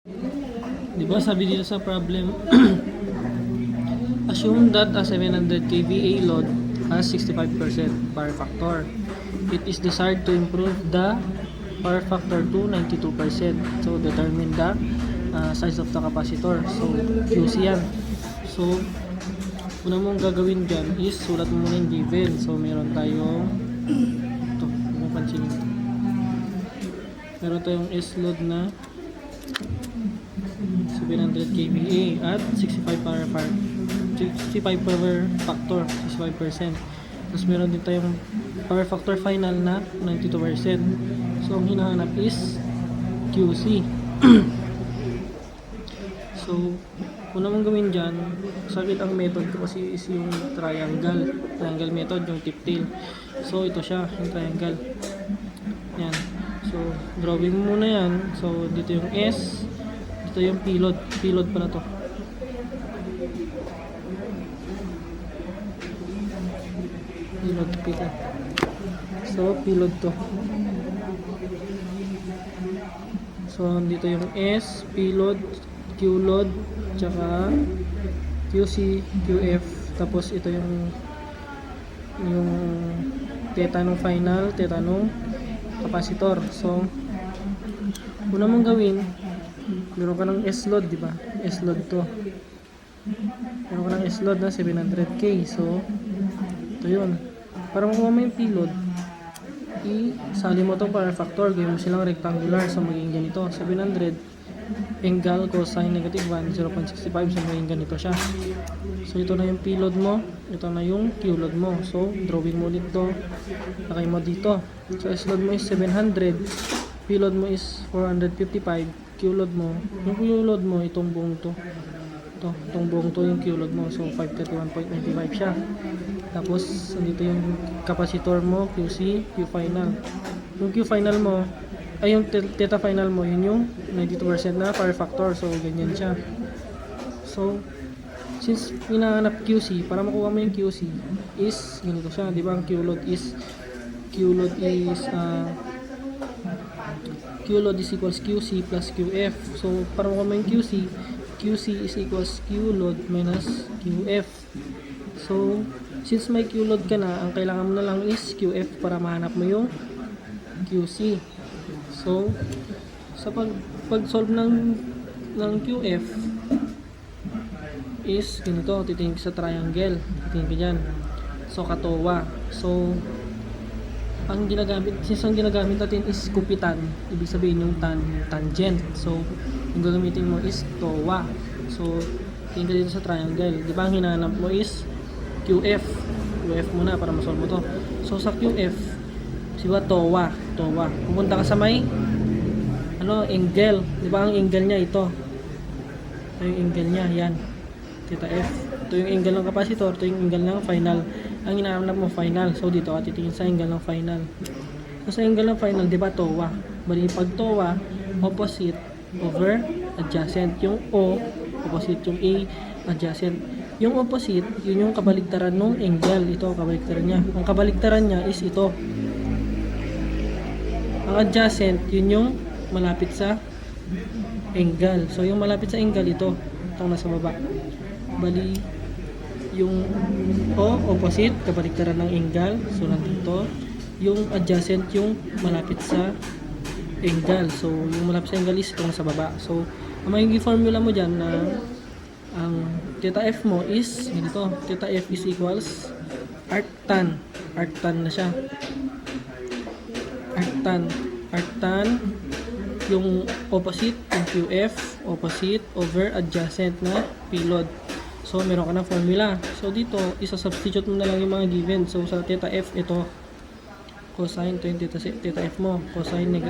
Di ba sabi dito sa problem, assume that a 700 kVA load has 65% power factor. It is desired to improve the power factor to 92%. So determine the size of the capacitor. So QC yan. So una mong gagawin dyan is sulat mo muna yung given. So meron tayong ito, kung pansin nyo, meron tayong S load na 700 kVA at 65 power factor, 65%. Tapos meron din tayong power factor final na 92%. So ang hinahanap is QC. So una mong gawin dyan, sakit ang method ko kasi is yung triangle method, yung tip tail. So ito siya, yung triangle yan. So drawing mo muna yan. So dito yung S, dito yung pilot pala to. Pilot pika. So pilot to. So dito yung S, pilot, Q load, tsaka QC, QF, tapos ito yung theta ng final, theta ng capacitor. So una mong gawin, meron ka ng S load, di ba? S load to. Meron ka ng S load na 700K. So ito yun. Para makuha mo yung P-load, isali mo itong power factor, gawin mo silang rectangular. So magiging ganito, 700 angle cosine negative 1, 0.65. So magiging ganito siya. So ito na yung P-load mo, ito na yung Q-load mo. So drawing mo ulit to, lakay mo dito. So S-load mo is 700, P-load mo is 455, Q-load mo, yung Q-load mo itong buong to, itong buong to yung Q-load mo. So 531.95 siya. Tapos dito yung capacitor mo, QC, Q final. Yung Q final mo ay yung theta final mo, yun yung 92% na power factor. So ganyan siya. So since hinahanap QC, para makuha mo yung QC is ganito siya, di ba? Ang Q-load is Q-load is equals QC plus QF. So para makuha mo yung QC is equals Q-load minus QF. So since may Q-load ka na, ang kailangan mo na lang is QF para mahanap mo yung QC. So sa pag-solve ng QF is ganito, titingin ka sa triangle, titingin ka dyan. So katowa. So ang ginagamit natin is kupitan, ibig sabihin yung tangent. So yung gagamitin mo is towa. So tingin ka dito sa triangle, di ba? Ang hinahanap mo is QF muna para ma-solve mo to. So sa QF, siba towa. Pupunta ka sa may angle, di ba? Ang angle niya ito yung angle niya, yan, theta F. Ito yung angle ng capacitor, ito yung angle ng final. Ang hinahanap mo final, so dito ka titingin sa angle ng final. So sa angle ng final, di ba towa? Bali pag towa, opposite over adjacent. Yung O, opposite, yung A, adjacent. Yung opposite, yun yung kabaligtaran ng angle. Ito, kabaligtaran niya. Ang kabaligtaran niya is ito. Ang adjacent, yun yung malapit sa angle. So, yung malapit sa angle, ito. Itong nasa baba. Bali, yung O, opposite, kabaligtaran ng angle. So, nandito. Yung adjacent, yung malapit sa angle. So, yung malapit sa angle is itong nasa baba. So, ang magiging formula mo dyan na ang theta F mo is ganito, theta F is equals arctan na siya, arctan yung opposite, yung QF opposite over adjacent na P-load. So meron ka ng formula. So dito isa-substitute mo na lang yung mga given. So sa theta F, ito cosine, ito yung theta F mo, cosine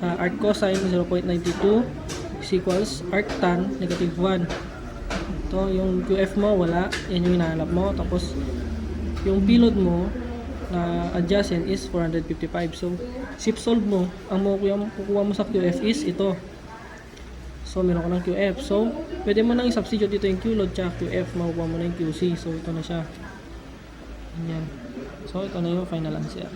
arc cosine 0.92 is equals arctan negative 1. Ito, yung QF mo, wala. Yan yung hinahanap mo. Tapos, yung P-load mo na adjacent is 455. So, SIP solve mo, ang kukuha mo sa QF is ito. So, meron ka ng QF. So, pwede mo nang i-substitute dito yung Q-load tsaka QF. Makukuha mo na yung QC. So, ito na siya. Ayan. So, ito na yung final answer.